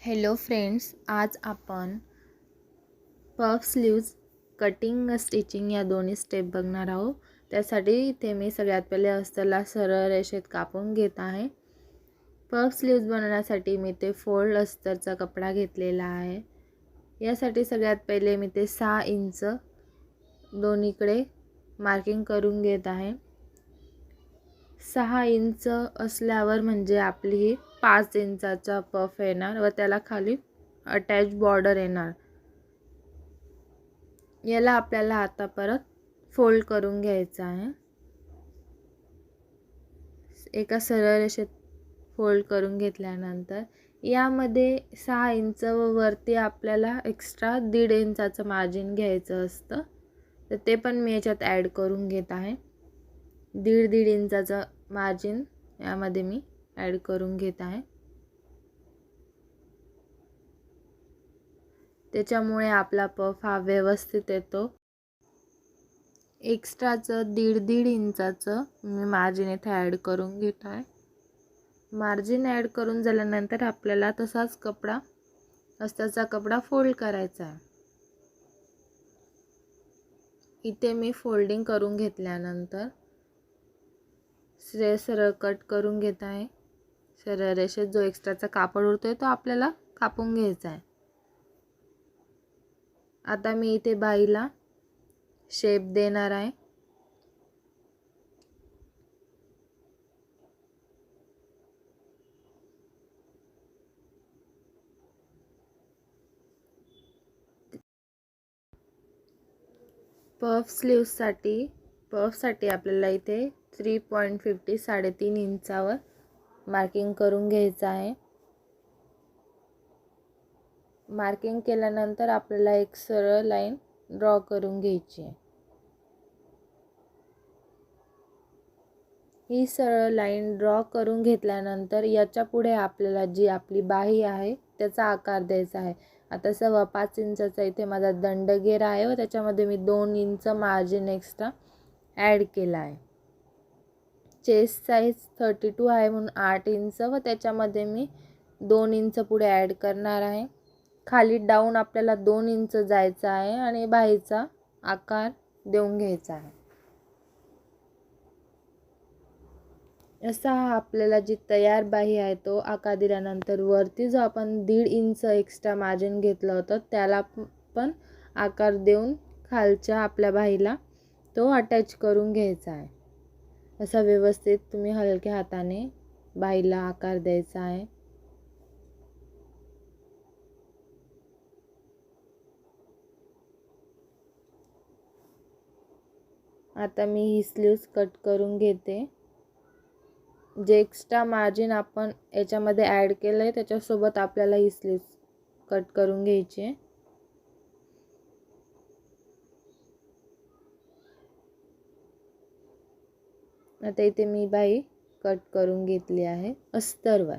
Hello friends, आज आपण puff sleeves cutting stitching या दोन्ही स्टेप बघणार आहोत। त्यासाठी इथे मी सगळ्यात पहिले अस्तरला सरळ रेषेत कापून घेत आहे। पफ स्लीव्ज बनवण्यासाठी मी ते फोल्ड अस्तरचा कपडा घेतलेला आहे। यासाठी सगळ्यात पहिले मी ते 6 इंच दोन्हीकडे मार्किंग करून घेत आहे। 6 इंच असल्यावर म्हणजे आपली 5 इंचाचा पफ येणार व त्याला खाली अटॅच बॉर्डर येणार। याला आपल्याला आता परत फोल्ड करून घ्यायचा आहे। एका सरळ रेषेत फोल्ड करून घेतल्यानंतर यामध्ये 6 इंच व वरती आपल्याला एक्स्ट्रा 1.5 इंचाचं मार्जिन घ्यायचं असतं, तर ते पण मी याच्यात ॲड करून घेत आहे। 1.5 इंचाचं मार्जिन यामध्ये मी ॲड करून घेत आहे। त्याच्यामुळे आपला पफ हा व्यवस्थित येतो। एक्स्ट्राचं 1.5 इंचाचं मी मार्जिन इथे ॲड करून घेत आहे। मार्जिन ॲड करून झाल्यानंतर आपल्याला तसाच कपडा अस्ताचा कपडा फोल्ड करायचा आहे। इथे मी फोल्डिंग करून घेतल्यानंतर सरळ कट करून घेत आहे। सरळ रेषेत जो एक्स्ट्राचा कापड उरतोय तो आपल्याला कापून घ्यायचा आहे। आता मी इथे बाहीला शेप देणार आहे। पफ स्लीव्ससाठी आपल्याला इथे 3.50 3.5 इंचावर मार्किंग करून घ्यायचं आहे। मार्किंग केल्यानंतर आपल्याला एक सरळ लाईन ड्रॉ करून घ्यायची आहे। ही सरळ लाईन ड्रॉ करून घेतल्यानंतर याच्या पुढे आपल्याला जी आपली बाही आहे त्याचा आकार द्यायचा आहे। आता 5.25 इंचाचा इथे माझा दंडगेर आहे व त्याच्यामध्ये मी 2 इंच मार्जिन एक्स्ट्रा ॲड केला आहे। चेस्ट साईज 32 आहे म्हणून 8 इंच व त्याच्यामध्ये मी 2 इंच पुढे ॲड करणार आहे। खाली डाऊन आपल्याला 2 इंच जायचं आहे आणि बाहीचा आकार देऊन घ्यायचा आहे। असा आपल्याला जी तयार बाही आहे तो आकार दिल्यानंतर वरती जो आपण 1.5 इंच एक्स्ट्रा मार्जिन घेतलं होतं त्याला पण आकार देऊन खालच्या आपल्या बाहीला तो अटॅच करून घ्यायचा आहे। असा व्यवस्थित तुम्ही हलक्या हाताने बाहीला आकार द्यायचा आहे। आता मी ही स्लीव्स कट करून घेते। जे एक्स्ट्रा मार्जिन आपण याच्यामध्ये ॲड केलं आहे त्याच्यासोबत आपल्याला ही स्लीव्स कट करून घ्यायची आहे। आता इथे मी बाही कट करून घेतली आहे अस्तरवर।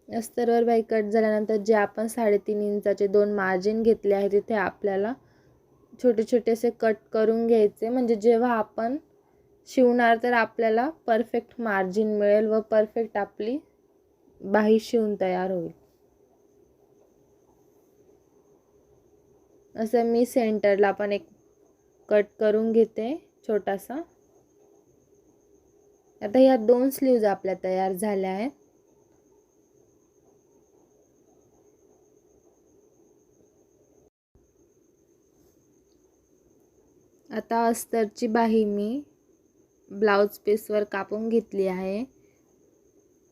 अस्तरवर बाही कट झाल्यानंतर जे आपण 3.5 इंचाचे 2 मार्जिन घेतले आहे तिथे आपल्याला छोटे छोटेसे कट करून घ्यायचे, म्हणजे जेव्हा आपण शिवणार तर आपल्याला परफेक्ट मार्जिन मिळेल व परफेक्ट आपली बाही शिवून तयार होईल। असं मी सेंटरला पण एक कट करून घेते छोटासा। आता या 2 स्लीव्ज आपल्या तयार झाल्या आहेत। आता अस्तरची बाही मी ब्लाउज पीसवर कापून घेतली आहे।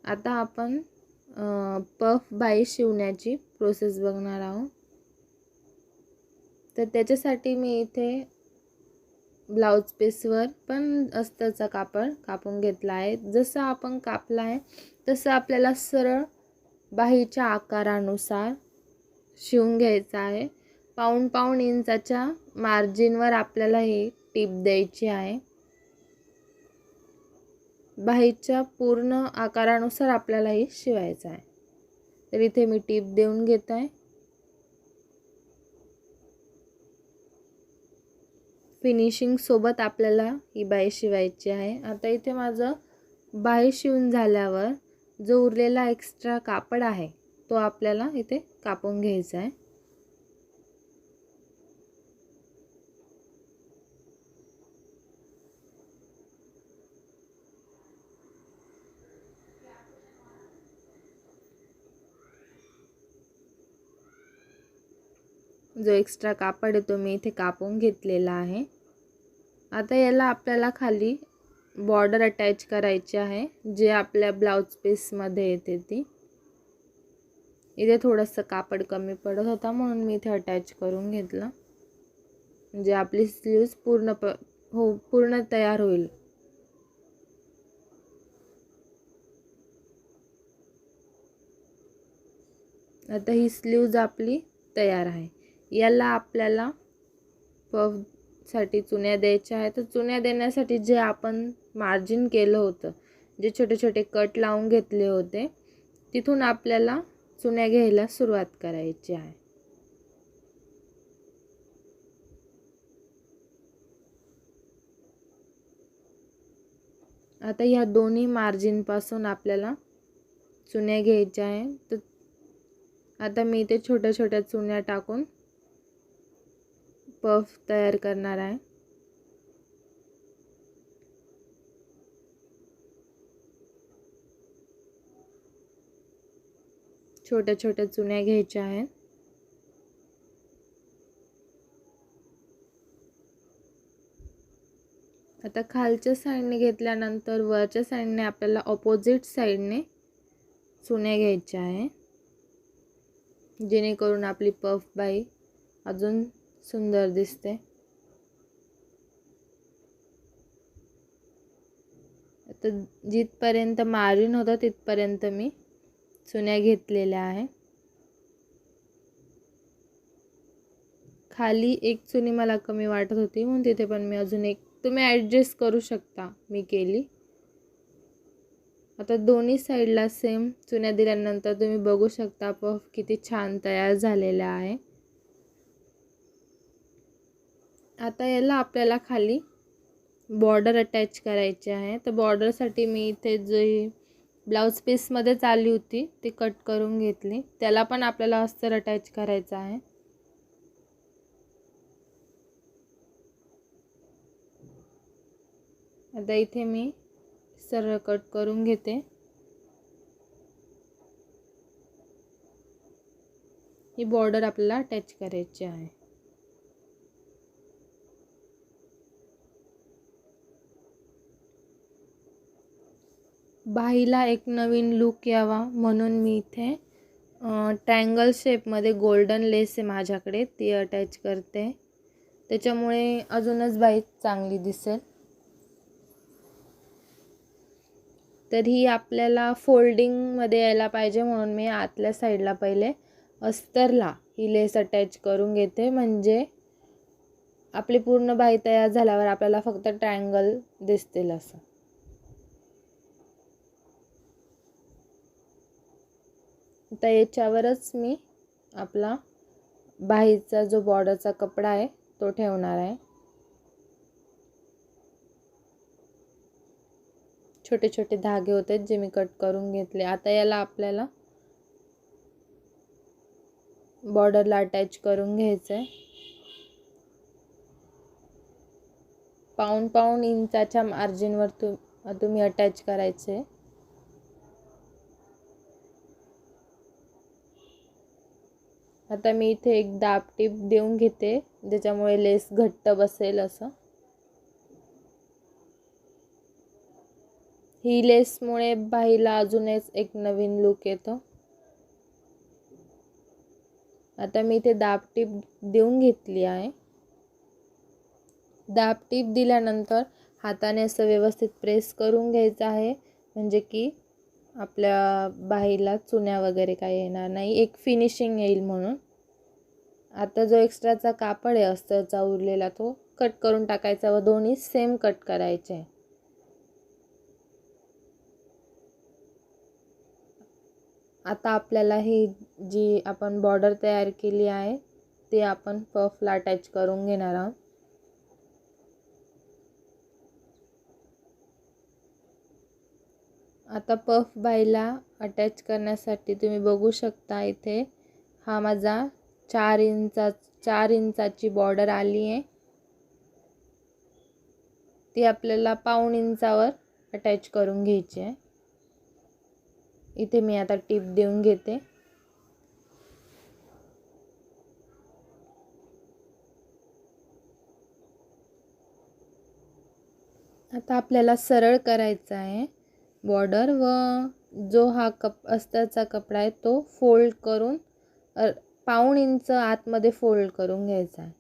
आता आपण पफ बाही शिवण्याची प्रोसेस बघणार आहोत। तर त्याच्यासाठी मी इथे ब्लाउज पीसवर पण अस्तरचा कापड कापून घेतला आहे। जसं आपण कापला आहे तसं आपल्याला सरळ बाहीच्या आकारानुसार शिवून घ्यायचं आहे। पाऊण इंचाच्या मार्जिनवर आपल्याला ही टीप द्यायची आहे। बाहीच्या पूर्ण आकारानुसार आपल्याला ही शिवायचं आहे। तर इथे मी टीप देऊन घेत आहे। फिनिशिंग सोबत आपल्याला ही बाही शिवायची आहे। आता इथे माझं बाही शिवून झाल्यावर जो उरलेला एक्स्ट्रा कापड आहे तो आपल्याला इथे कापून घ्यायचा आहे. जो एक्स्ट्रा कापड आहे तो मी इथे कापून घेतलेला आहे. आता याला आपल्याला खाली बॉर्डर अटॅच करायची आहे, जे आपल्या ब्लाउज पीसमध्ये येते ती. इथे थोडंसं कापड कमी पडत होता म्हणून मी इथे अटॅच करून घेतलं, म्हणजे आपली स्लीव्ज पूर्ण तयार होईल. आता ही स्लीव्ज आपली तयार आहे. याला आपल्याला पफसाठी चुन्या द्यायच्या आहेत. तर चुन्या देण्यासाठी जे आपण मार्जिन केलं होतं, जे छोटे छोटे कट लावून घेतले होते, तिथून आपल्याला चुन्या घ्यायला सुरुवात करायची आहे. आता ह्या दोन्ही मार्जिनपासून आपल्याला चुन्या घ्यायच्या आहे. तर आता मी इथे छोट्या छोट्या चुन्या टाकून पफ तयार करणार आहे. छोट्या छोट्या चुन्या घ्यायच्या आहेत. आता खालच्या साईडने घेतल्यानंतर वरच्या साईडने आपल्याला ऑपोजिट साईडने चुन्या घ्यायच्या आहे, जेणेकरून आपली पफ बाही अजून सुंदर दिसते. आता जिथपर्यंत मार्जिन होतं तिथपर्यंत मी चुन्या घेतलेल्या आहे. खाली एक चुनी मला कमी वाटत होती म्हणून तिथे पण मी अजून एक, तुम्ही ॲडजस्ट करू शकता, मी केली. आता दोन्ही साईडला सेम चुन्या दिल्यानंतर तुम्ही बघू शकता पफ किती छान तयार झालेला आहे. आता याला आपल्याला खाली बॉर्डर अटॅच करायची आहे. तर बॉर्डरसाठी मी इथे जी ब्लाउज पीसमध्येच आली होती ती कट करून घेतली. त्याला पण आपल्याला अस्तर अटॅच करायचं आहे. आता इथे मी सरळ कट करून घेते. ही बॉर्डर आपल्याला अटॅच करायची आहे. बाहीला एक नवीन लुक यावा म्हणून मी इथे ट्रायंगल शेपमध्ये गोल्डन लेस आहे माझ्याकडे, ती अटॅच करते. त्याच्यामुळे अजूनच बाही चांगली दिसेल. तर ही आपल्याला फोल्डिंगमध्ये यायला पाहिजे म्हणून मी आतल्या साईडला पहिले अस्तरला ही लेस अटॅच करून घेते, म्हणजे आपली पूर्ण बाही तयार झाल्यावर आपल्याला फक्त ट्रायंगल दिसतील असं. आता याच्यावरच मी आपला बाहीचा जो बॉर्डरचा कपडा आहे तो ठेवणार आहे. छोटे छोटे धागे होते जे मी कट करून घेतले. आता याला आपल्याला बॉर्डरला अटॅच करून घ्यायचं आहे. पाऊण इंचाच्या मार्जिनवर तुम्ही अटॅच करायचे. आता मी इथे एक दाब टीप देऊन घेते, ज्याच्यामुळे लेस घट्ट बसेल असं. ही लेसमुळे बाहीला अजूनच एक नवीन लुक येतो. आता मी इथे दाब टीप देऊन घेतली आहे. दाब टीप दिल्यानंतर हाताने असं व्यवस्थित प्रेस करून घ्यायचं आहे, म्हणजे की आपल्या बाहीला चुन्या वगैरे काही येणार नाही, एक फिनिशिंग येईल म्हणून. आता जो एक्स्ट्राचा कापड आहे अस्तरचा उरलेला तो कट करून टाकायचा व दोन्ही सेम कट करायचे. आता आपल्याला ही जी आपण बॉर्डर तयार केली आहे ते आपण पफला अटॅच करून घेणार आहोत. आता पफ बाहीला अटॅच करण्यासाठी तुम्ही बघू शकता इथे हा माझा 4 इंचाची बॉर्डर आली आहे, ती आपल्याला पाऊण इंचावर अटॅच करून घ्यायची आहे। इथे मी आता टिप देऊन घेते। आता आपल्याला सरळ करायचा आहे बॉर्डर व जो हा अस्तरचा कपडा आहे तो फोल्ड करून पाऊण इंच आतमध्ये फोल्ड करून घ्यायचा आहे।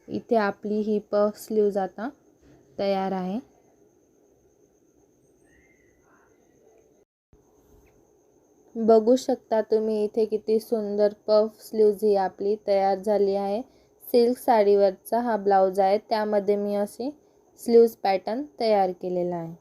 इथे आपली ही पफ स्लीव्ज आता तयार आहे। बघू शकता तुम्ही इथे किती सुंदर पफ स्लीव्ज ही आपली तयार झाली आहे। सिल्क साडीवरचा हा ब्लाउज आहे, त्यामध्ये मी अशी स्लीव्ज पॅटर्न तयार केलेला आहे।